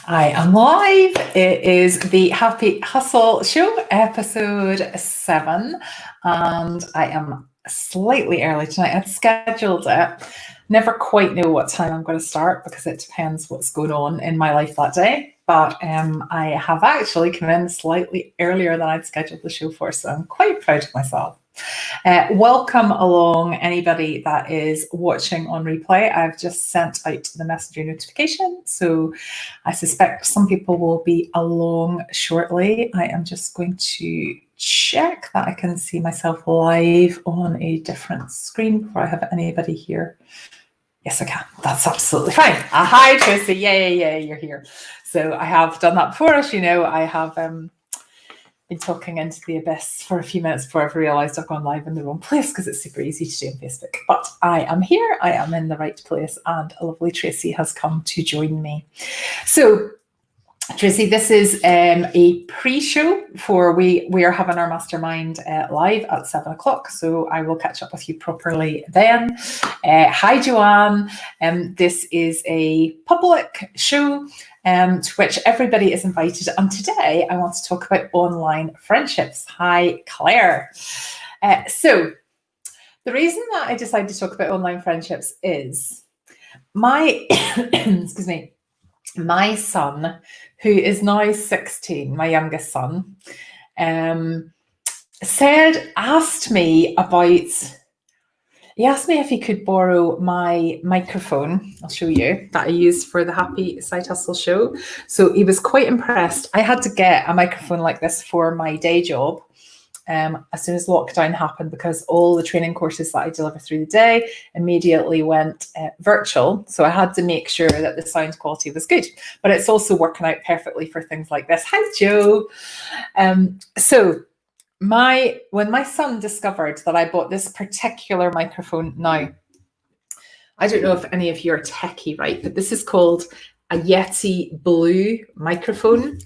I am live. It is the Happy Hustle Show, episode 7, and I am slightly early tonight. I'd scheduled it. Never quite know what time I'm going to start because it depends what's going on in my life that day. But I have actually come in slightly earlier than I'd scheduled the show for, so I'm quite proud of myself. Welcome along anybody that is watching on replay. I've just sent out the messenger notification, so I suspect some people will be along shortly. I am just going to check that I can see myself live on a different screen before I have anybody here. Yes, I can. That's absolutely fine. Hi, Tracy. Yay, you're here. So I have done that before. As you know, I have been talking into the abyss for a few minutes before I've realised I've gone live in the wrong place because it's super easy to do on Facebook. But I am here, I am in the right place, and a lovely Tracy has come to join me. So, Tracy, this is a pre-show for we are having our mastermind live at 7 o'clock, so I will catch up with you properly then. Hi, Joanne. This is a public show to which everybody is invited, and today I want to talk about online friendships. Hi, Claire. So the reason that I decided to talk about online friendships is my excuse me, my son, who is now 16, my youngest son, asked me if he could borrow my microphone. I'll show you, that I use for the Happy Side Hustle show. So he was quite impressed. I had to get a microphone like this for my day job as soon as lockdown happened, because all the training courses that I deliver through the day immediately went virtual. So I had to make sure that the sound quality was good, but it's also working out perfectly for things like this. Hi, Joe. So when my son discovered that I bought this particular microphone, now, I don't know if any of you are techie, right? But this is called a Yeti Blue microphone.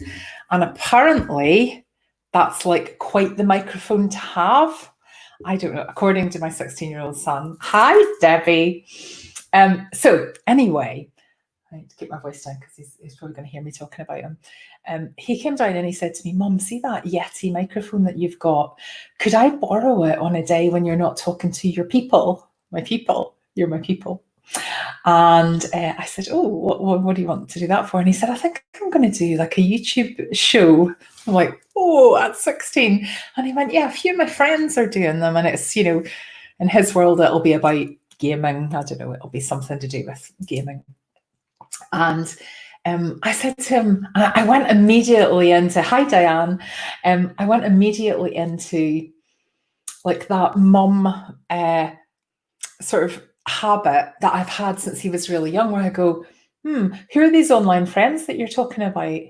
And apparently that's like quite the microphone to have. I don't know, according to my 16-year-old son. Hi, Debbie. So anyway, I need to keep my voice down because he's probably going to hear me talking about him. He came down and he said to me, Mum, see that Yeti microphone that you've got? Could I borrow it on a day when you're not talking to your people? My people, you're my people. And I said, oh, what do you want to do that for? And he said, I think I'm going to do like a YouTube show. I'm like, oh, at 16. And he went, yeah, a few of my friends are doing them. And it's, you know, in his world, it'll be about gaming. I don't know, it'll be something to do with gaming. And I said to him, I went immediately into, hi, Diane. I went immediately into like that mum sort of habit that I've had since he was really young, where I go, who are these online friends that you're talking about?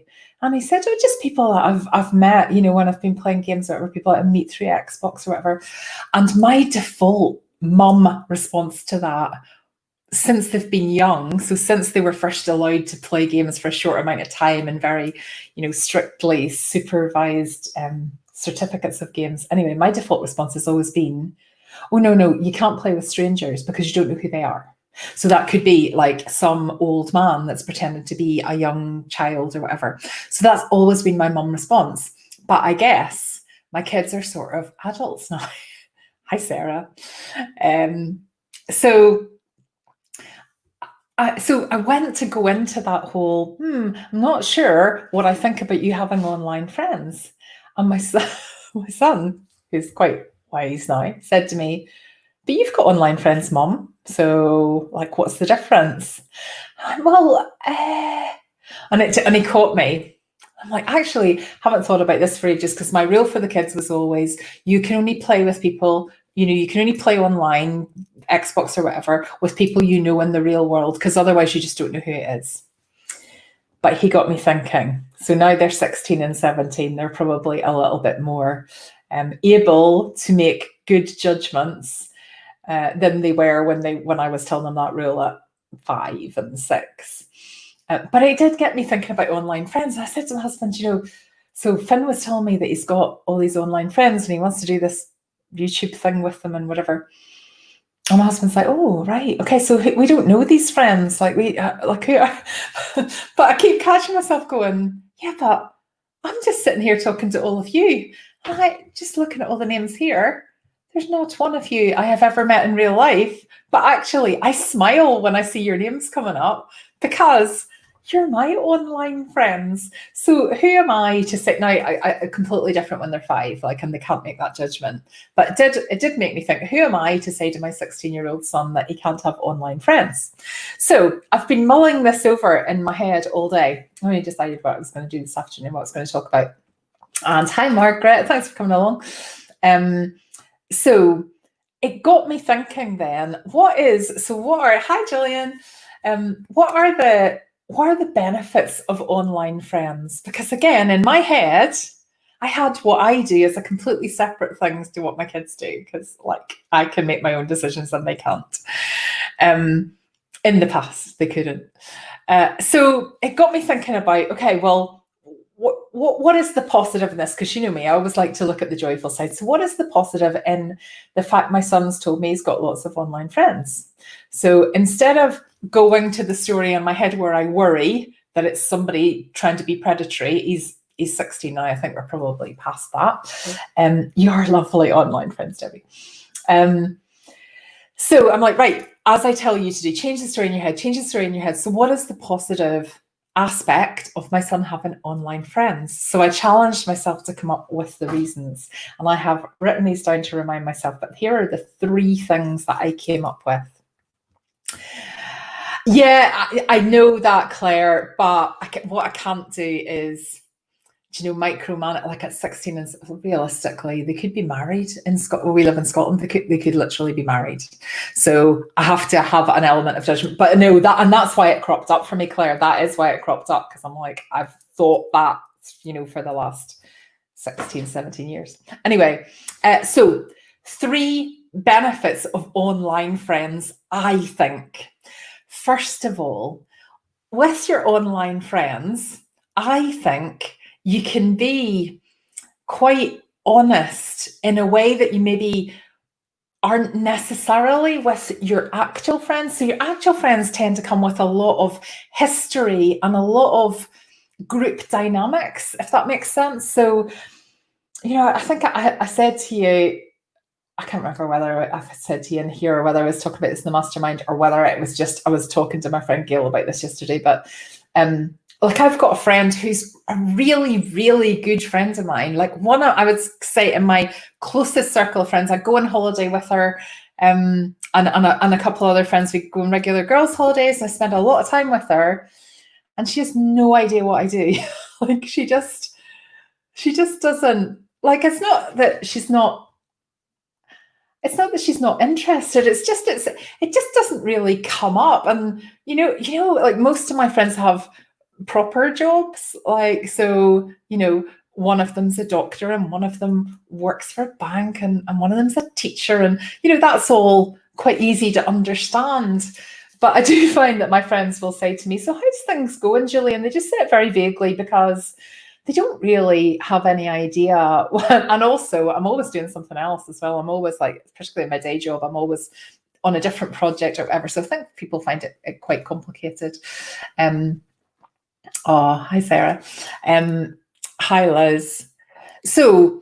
And he said, oh, just people that I've met, you know, when I've been playing games or people that I meet through Xbox or whatever. And my default mum response to that, since they've been young, so since they were first allowed to play games for a short amount of time and very, you know, strictly supervised certificates of games. Anyway, my default response has always been, oh, no, you can't play with strangers because you don't know who they are. So that could be like some old man that's pretending to be a young child or whatever. So that's always been my mum response. But I guess my kids are sort of adults now. Hi, Sarah. So I went to go into that whole, I'm not sure what I think about you having online friends. And my son, who's quite wise now, said to me, but you've got online friends, Mum. So, like, what's the difference? Well, and he caught me. I'm like, actually, haven't thought about this for ages, because my rule for the kids was always, you can only play with people, you know, you can only play online, Xbox or whatever, with people you know in the real world, because otherwise you just don't know who it is. But he got me thinking. So now they're 16 and 17. They're probably a little bit more able to make good judgments than they were when I was telling them that rule at 5 and 6. But it did get me thinking about online friends. I said to my husband, you know, so Finn was telling me that he's got all these online friends and he wants to do this YouTube thing with them and whatever. And my husband's like, oh, right. Okay. So we don't know these friends. Like like who are, but I keep catching myself going, yeah, but I'm just sitting here talking to all of you. And I just looking at all the names here. There's not one of you I have ever met in real life. But actually, I smile when I see your names coming up because you're my online friends. So who am I to say now? I completely different when they're 5, like, and they can't make that judgment. But it did make me think, who am I to say to my 16-year-old son that he can't have online friends? So I've been mulling this over in my head all day. I only decided what I was going to do this afternoon, what I was going to talk about. And hi, Margaret, thanks for coming along. So it got me thinking then, hi Gillian, what are the benefits of online friends? Because again, in my head, I had what I do as a completely separate things to what my kids do, because like I can make my own decisions and they can't. In the past, they couldn't. So it got me thinking about, okay, well, what is the positive in this? Because you know me, I always like to look at the joyful side. So what is the positive in the fact my son's told me he's got lots of online friends? So instead of going to the story in my head where I worry that it's somebody trying to be predatory, he's 16 now. I think we're probably past that. You are lovely online friends, Debbie. So I'm like, right, as I tell you to do, change the story in your head. So what is the positive aspect of my son having online friends? So I challenged myself to come up with the reasons, and I have written these down to remind myself, but here are the 3 things that I came up with. Yeah, I know that, Claire, but what I can't do is, micromanage. Like at 16, and realistically, they could be married in Scotland. We live in Scotland. They could literally be married. So I have to have an element of judgment. But no, that's why it cropped up for me, Claire. That is why it cropped up, because I'm like, I've thought that, for the last 16, 17 years. Anyway, so 3 benefits of online friends, I think. First of all, with your online friends, I think you can be quite honest in a way that you maybe aren't necessarily with your actual friends. So your actual friends tend to come with a lot of history and a lot of group dynamics, if that makes sense. So, I think I said to you, I can't remember whether I said to you in here or whether I was talking about this in the mastermind, or whether it was just I was talking to my friend Gail about this yesterday. But like, I've got a friend who's a really, really good friend of mine. Like, one I would say in my closest circle of friends, I go on holiday with her, and a couple other friends. We go on regular girls' holidays, and I spend a lot of time with her. And she has no idea what I do. Like, she just doesn't, like, it's not that she's not interested. It just doesn't really come up. And like, most of my friends have proper jobs, like, so one of them's a doctor, and one of them works for a bank, and one of them's a teacher, and that's all quite easy to understand. But I do find that my friends will say to me, so how's things going, Julie? And they just say it very vaguely, because they don't really have any idea. And also, I'm always doing something else as well. I'm always, like, particularly in my day job, I'm always on a different project or whatever. So I think people find it quite complicated. Oh, hi, Sarah. Hi, Liz. So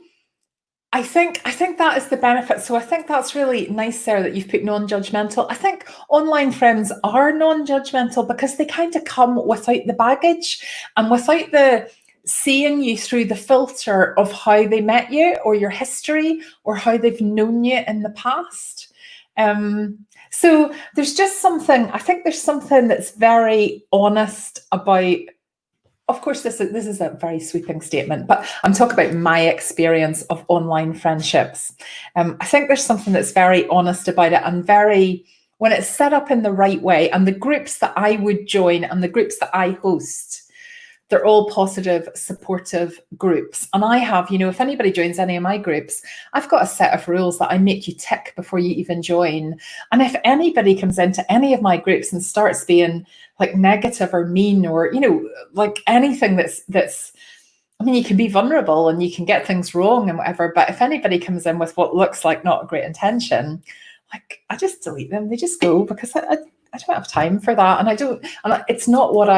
I think that is the benefit. So I think that's really nice, Sarah, that you've put non-judgmental. I think online friends are non-judgmental because they kind of come without the baggage and without the seeing you through the filter of how they met you, or your history, or how they've known you in the past. So there's something that's very honest about. Of course, this is a very sweeping statement, but I'm talking about my experience of online friendships. I think there's something that's very honest about it, and when it's set up in the right way, and the groups that I would join and the groups that I host, they're all positive, supportive groups. And I have, if anybody joins any of my groups, I've got a set of rules that I make you tick before you even join. And if anybody comes into any of my groups and starts being like negative or mean, or, like anything that's, I mean, you can be vulnerable and you can get things wrong and whatever, but if anybody comes in with what looks like not a great intention, like, I just delete them. They just go, because I don't have time for that. And it's not what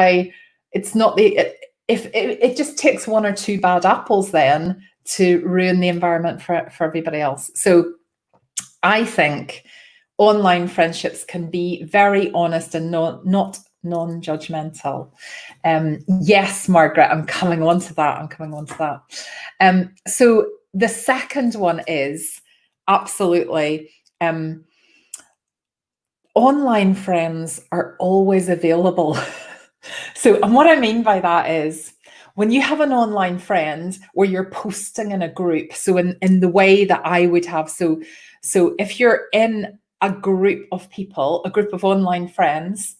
if it just takes one or two bad apples then to ruin the environment for everybody else. So I think online friendships can be very honest and not non-judgmental. Yes, Margaret, I'm coming on to that. So the second one is absolutely, online friends are always available. So, and what I mean by that is, when you have an online friend where you're posting in a group, so in the way that I would have, so if you're in a group of people, a group of online friends,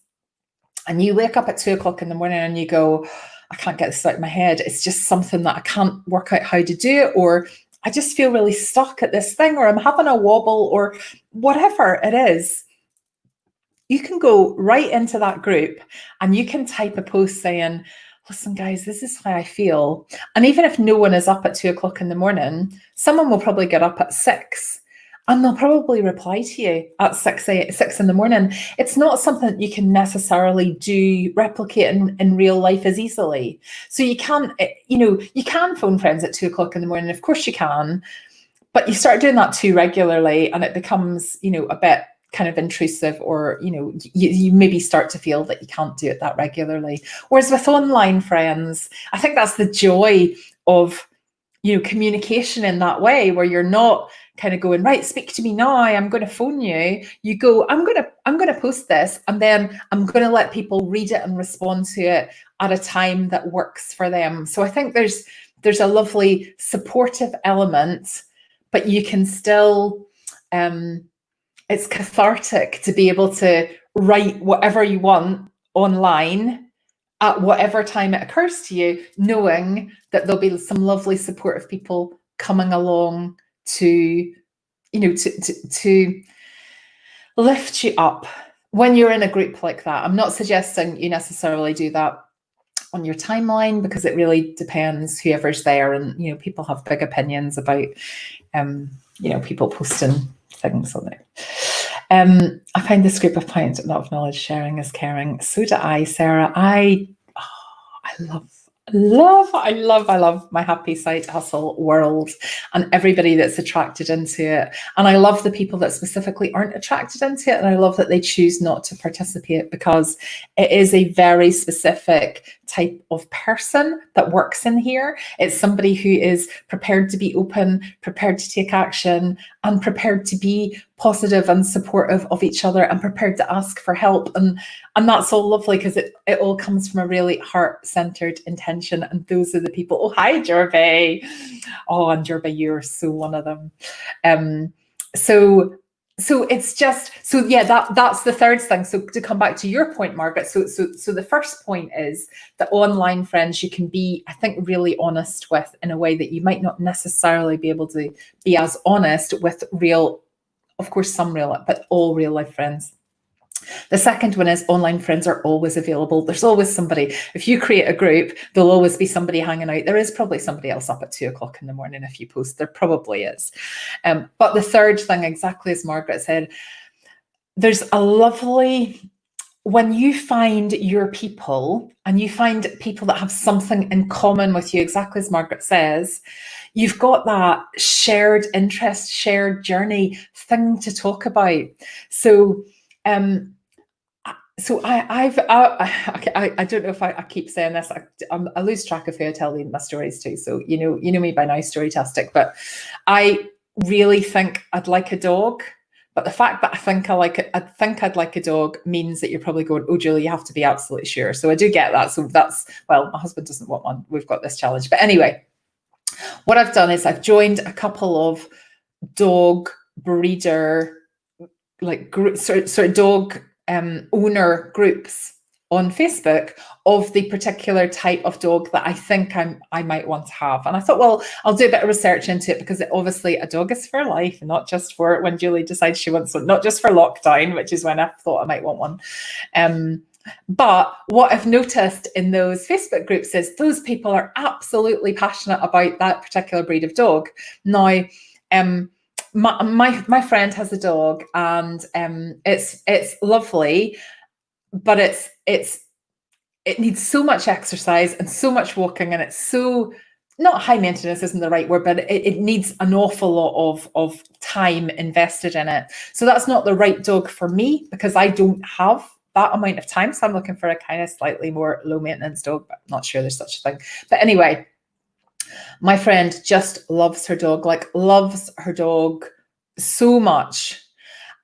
and you wake up at 2 o'clock in the morning and you go, I can't get this out of my head. It's just something that I can't work out how to do, or I just feel really stuck at this thing, or I'm having a wobble, or whatever it is. You can go right into that group and you can type a post saying, listen, guys, this is how I feel. And even if no one is up at 2 o'clock in the morning, someone will probably get up at 6 and they'll probably reply to you at 6 in the morning. It's not something that you can necessarily replicate in real life as easily. So you can phone friends at 2 o'clock in the morning. Of course you can, but you start doing that too regularly and it becomes, a bit kind of intrusive, or you maybe start to feel that you can't do it that regularly. Whereas with online friends, I think that's the joy of communication in that way, where you're not kind of going, right, speak to me now, I'm going to phone you. You go, I'm going to post this, and then I'm going to let people read it and respond to it at a time that works for them. So I think there's a lovely supportive element, but you can still it's cathartic to be able to write whatever you want online at whatever time it occurs to you, knowing that there'll be some lovely supportive people coming along to lift you up when you're in a group like that. I'm not suggesting you necessarily do that on your timeline, because it really depends whoever's there, and people have big opinions about people posting things on there. I find this group of point of knowledge sharing is caring. So do I, Sarah. I love my happy side hustle world and everybody that's attracted into it. And I love the people that specifically aren't attracted into it. And I love that they choose not to participate, because it is a very specific type of person that works in here. It's somebody who is prepared to be open, prepared to take action, and prepared to be positive and supportive of each other, and prepared to ask for help. And that's all lovely, because it all comes from a really heart-centered intention. And those are the people. Oh, hi, Jervey. Oh, and Jervey, you're so one of them. So it's just, so yeah, that's the third thing. So to come back to your point, Margaret, so the first point is that online friends you can be, I think, really honest with, in a way that you might not necessarily be able to be as honest with real, of course, some real, but all real life friends. The second one is online friends are always available. There's always somebody. If you create a group, there'll always be somebody hanging out. There is probably somebody else up at 2 o'clock in the morning if you post. There probably is. But the third thing, exactly as Margaret said, there's a lovely, when you find your people and you find people that have something in common with you, exactly as Margaret says, you've got that shared interest, shared journey thing to talk about. So I don't know if I keep saying this. I lose track of who I tell my stories to. So you know me by now, Storytastic. But I really think I'd like a dog. But the fact that I think I'd like a dog means that you're probably going, oh, Julie, you have to be absolutely sure. So I do get that. So that's, well, my husband doesn't want one. We've got this challenge. But anyway, what I've done is I've joined a couple of dog breeder, like sort of dog owner groups on Facebook of the particular type of dog that I think I might want to have. And I thought, well, I'll do a bit of research into it, because obviously a dog is for life, and not just for when Julie decides she wants one, not just for lockdown, which is when I thought I might want one. But what I've noticed in those Facebook groups is those people are absolutely passionate about that particular breed of dog. Now, my friend has a dog, and it's lovely, but it needs so much exercise and so much walking, and it's so, not high maintenance isn't the right word, but it needs an awful lot of time invested in it. So that's not the right dog for me, because I don't have that amount of time. So I'm looking for a kind of slightly more low maintenance dog, but I'm not sure there's such a thing. But anyway, my friend just loves her dog, like loves her dog so much.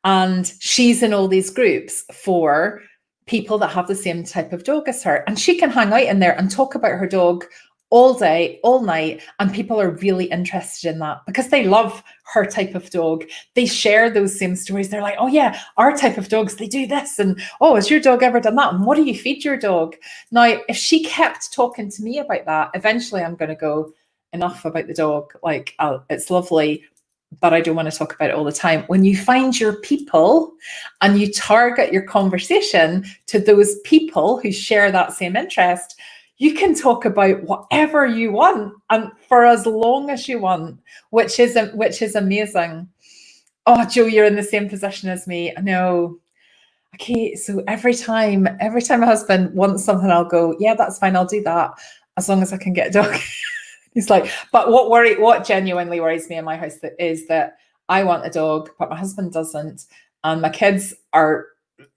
And she's in all these groups for people that have the same type of dog as her. And she can hang out in there and talk about her dog all day, all night. And people are really interested in that because they love her type of dog. They share those same stories. They're like, oh yeah, our type of dogs, they do this. And oh, has your dog ever done that? And what do you feed your dog? Now, if she kept talking to me about that, eventually I'm going to go, enough about the dog. Like, it's lovely, but I don't want to talk about it all the time. When you find your people and you target your conversation to those people who share that same interest, you can talk about whatever you want and for as long as you want, which is amazing. Oh, Jo, you're in the same position as me. I know. Okay, so every time my husband wants something, I'll go, yeah, that's fine, I'll do that, as long as I can get a dog. He's like, but what genuinely worries me in my house is that I want a dog, but my husband doesn't. And my kids are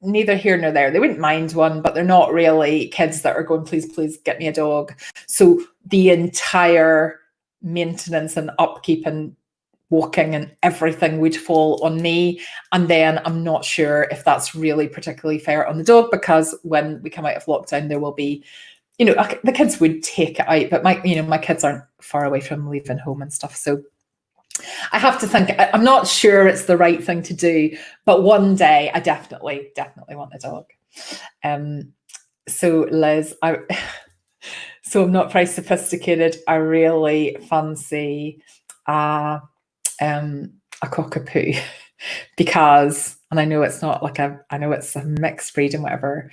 neither here nor there. They wouldn't mind one, but they're not really kids that are going, please get me a dog. So the entire maintenance and upkeep and walking and everything would fall on me. And then I'm not sure if that's really particularly fair on the dog, because when we come out of lockdown, there will be, the kids would take it out, but my kids aren't far away from leaving home and stuff. So I have to think, I'm not sure it's the right thing to do, but one day I definitely want a dog. So Liz, so I'm not very sophisticated. I really fancy a cockapoo because, and I know it's not like I know it's a mixed breed and whatever.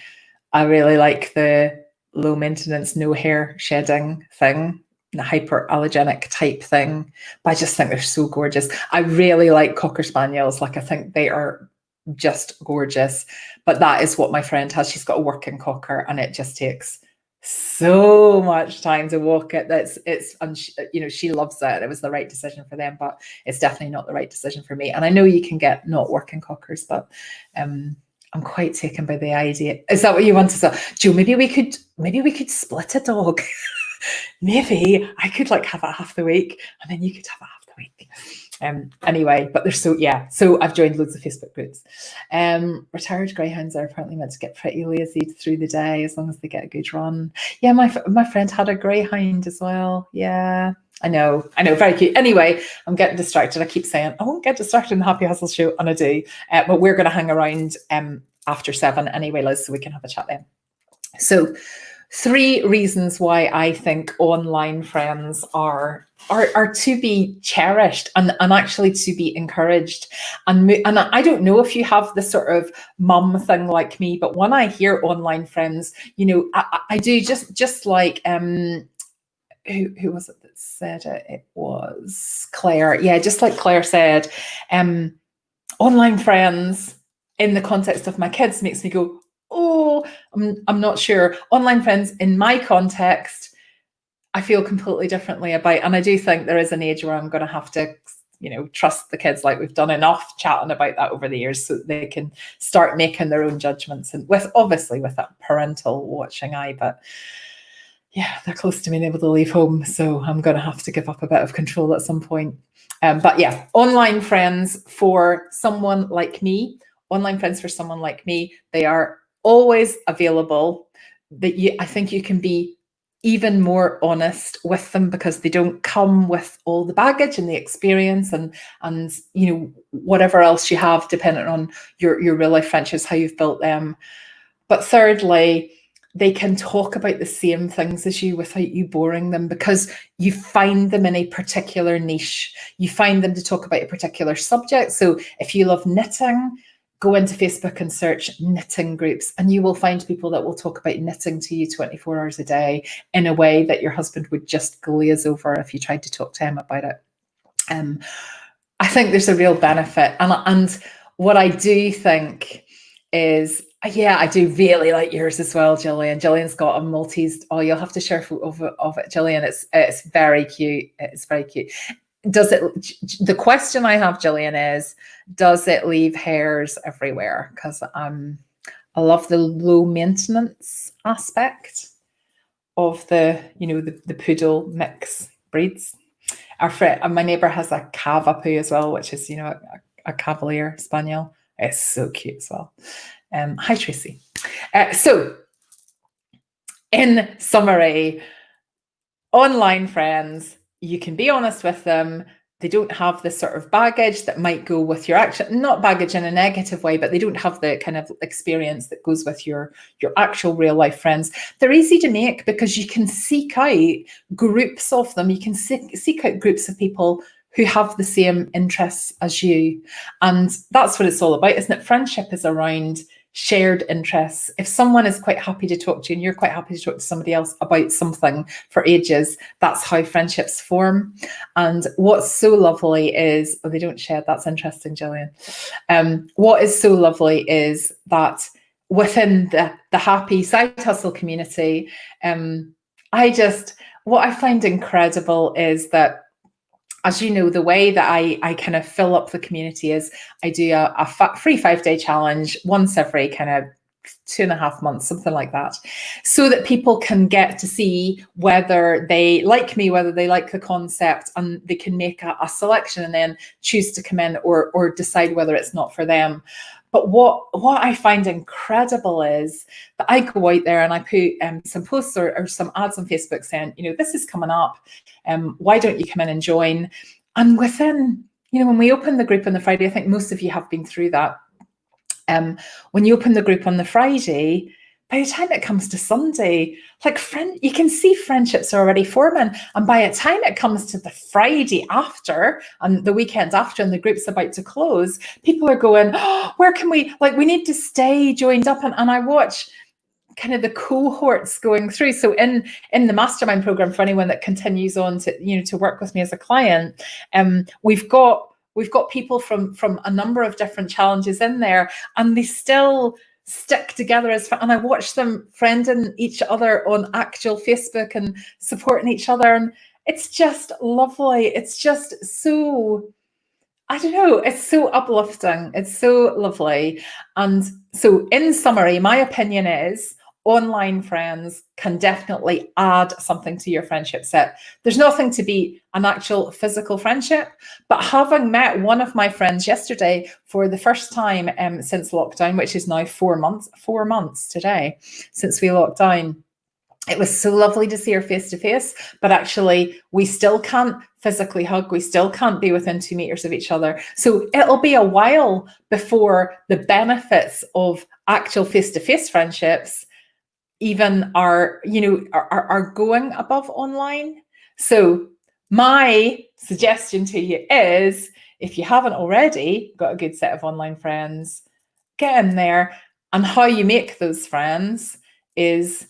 I really like the low maintenance, no hair shedding thing, the hyperallergenic type thing, but I just think they're so gorgeous. I really like Cocker Spaniels. Like, I think they are just gorgeous, but that is what my friend has. She's got a working Cocker, and it just takes so much time to walk it. And she loves it. It was the right decision for them, but it's definitely not the right decision for me. And I know you can get not working Cockers, but I'm quite taken by the idea. Is that what you want to say? Jo, maybe we could split a dog. Maybe I could have it half the week and then you could have it half the week. Anyway, but they're so I've joined loads of Facebook groups. Retired greyhounds are apparently meant to get pretty lazy through the day as long as they get a good run. Yeah, my friend had a greyhound as well. Yeah, I know, very cute. Anyway, I'm getting distracted. I keep saying I won't get distracted in the Happy Hustle show, and I do. But we're going to hang around after 7 anyway, Liz, so we can have a chat then. So 3 reasons why I think online friends are to be cherished and actually to be encouraged. And I don't know if you have this sort of mum thing like me, but when I hear online friends, I do just like who was it that said it? It was Claire. Yeah, just like Claire said, online friends in the context of my kids makes me go, oh, I'm not sure. Online friends in my context, I feel completely differently about. And I do think there is an age where I'm going to have to, trust the kids. Like, we've done enough chatting about that over the years so they can start making their own judgments, and obviously with that parental watching eye. But yeah, they're close to being able to leave home, so I'm going to have to give up a bit of control at some point. But yeah, online friends for someone like me, they are always available. I think you can be even more honest with them because they don't come with all the baggage and the experience and whatever else you have, depending on your real life friendships, how you've built them. But thirdly, they can talk about the same things as you without you boring them, because you find them in a particular niche. You find them to talk about a particular subject. So if you love knitting, go into Facebook and search knitting groups, and you will find people that will talk about knitting to you 24 hours a day in a way that your husband would just glaze over if you tried to talk to him about it. I think there's a real benefit. And what I do think is, yeah, I do really like yours as well, Gillian. Gillian's got a Maltese. Oh, you'll have to share a photo of it, Gillian. It's very cute. It's very cute. The question I have, Gillian, is, does it leave hairs everywhere? Because I love the low maintenance aspect of the poodle mix breeds. My neighbour has a Cavapoo as well, which is a Cavalier Spaniel. It's so cute as well. Hi Tracy. So in summary, online friends, you can be honest with them. They don't have the sort of baggage that might go with your action, not baggage in a negative way, but they don't have the kind of experience that goes with your actual real life friends. They're easy to make because you can seek out groups of them. You can seek out groups of people who have the same interests as you. And that's what it's all about, isn't it? Friendship is around shared interests. If someone is quite happy to talk to you and you're quite happy to talk to somebody else about something for ages, that's how friendships form. And what's so lovely is, they don't shed, that's interesting, Gillian. What is so lovely is that within the happy side hustle community, what I find incredible is that, as you know, the way that I kind of fill up the community is I do a free 5-day challenge once every kind of 2.5 months, something like that, so that people can get to see whether they like me, whether they like the concept, and they can make a selection and then choose to come in or decide whether it's not for them. But what I find incredible is that I go out there and I put some posts or some ads on Facebook saying, this is coming up. Why don't you come in and join? And within, when we open the group on the Friday, I think most of you have been through that. When you open the group on the Friday, by the time it comes to Sunday, you can see friendships are already forming. And by the time it comes to the Friday after and the weekend after and the group's about to close, people are going, oh, where can we need to stay joined up. And I watch kind of the cohorts going through. So in the mastermind program, for anyone that continues on to work with me as a client, we've got people from a number of different challenges in there, and they still stick together and I watch them friending each other on actual Facebook and supporting each other, and it's just lovely. It's just so, I don't know, it's so uplifting. It's so lovely. And so in summary, my opinion is online friends can definitely add something to your friendship set. There's nothing to beat an actual physical friendship, but having met one of my friends yesterday for the first time since lockdown, which is now 4 months today since we locked down, it was so lovely to see her face to face, but actually we still can't physically hug. We still can't be within 2 meters of each other. So it'll be a while before the benefits of actual face-to-face friendships even are going above online. So my suggestion to you is, if you haven't already got a good set of online friends, get in there. And how you make those friends is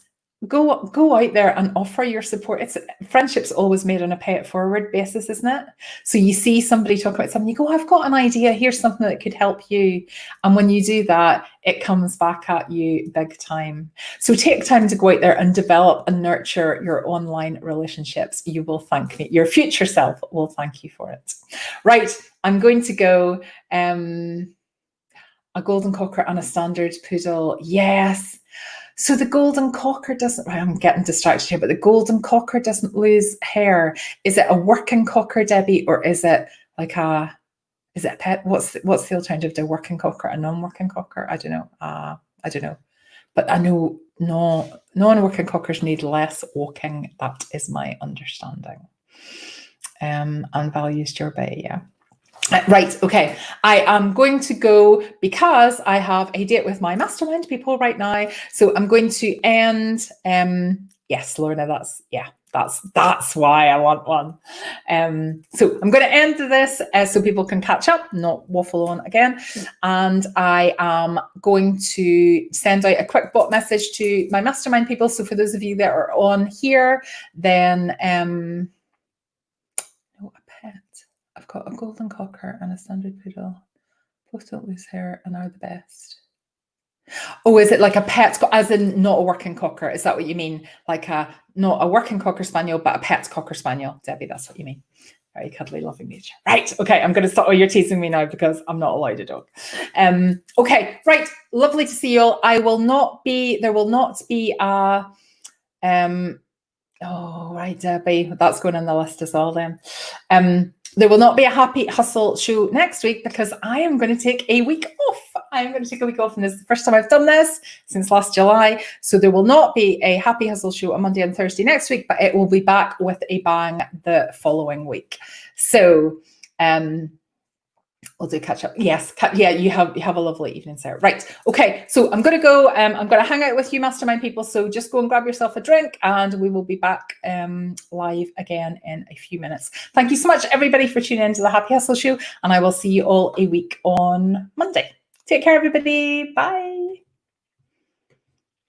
go out there and offer your support. Friendship's always made on a pay it forward basis, isn't it? So you see somebody talk about something, you go, I've got an idea, here's something that could help you. And when you do that, it comes back at you big time. So take time to go out there and develop and nurture your online relationships. You will thank me. Your future self will thank you for it. Right, I'm going to go a golden cocker and a standard poodle. Yes. So the golden cocker doesn't, I'm getting distracted here, but the golden cocker doesn't lose hair. Is it a working cocker, Debbie, or is it a pet? What's the alternative to a working cocker, a non-working cocker? I don't know. But I know non-working cockers need less walking. That is my understanding. And values your bay, yeah. Right, okay. I am going to go because I have a date with my mastermind people right now. So I'm going to end. Yes, Lorna, that's why I want one. So I'm going to end this so people can catch up, not waffle on again. And I am going to send out a quick bot message to my mastermind people. So for those of you that are on here, then got a golden cocker and a standard poodle. Both don't lose hair and are the best. Oh, is it like a pet, as in not a working cocker? Is that what you mean? Like not a working cocker spaniel, but a pet cocker spaniel, Debbie? That's what you mean. Very cuddly, loving nature. Right. Okay. I'm going to stop. Oh, you're teasing me now because I'm not allowed a dog. Okay. Right. Lovely to see you all. There will not be a. Oh, right, Debbie. That's going on the list as well then. There will not be a Happy Hustle show next week because I am going to take a week off. I'm going to take a week off, and this is the first time I've done this since last July. So there will not be a Happy Hustle show on Monday and Thursday next week, but it will be back with a bang the following week. So we'll do catch up. Yes, yeah, you have a lovely evening, Sarah. Right, okay, so I'm going to go. I'm going to hang out with you mastermind people, so just go and grab yourself a drink and we will be back live again in a few minutes. Thank you so much, everybody, for tuning in to the Happy Hustle Show, and I will see you all a week on Monday. Take care, everybody. Bye.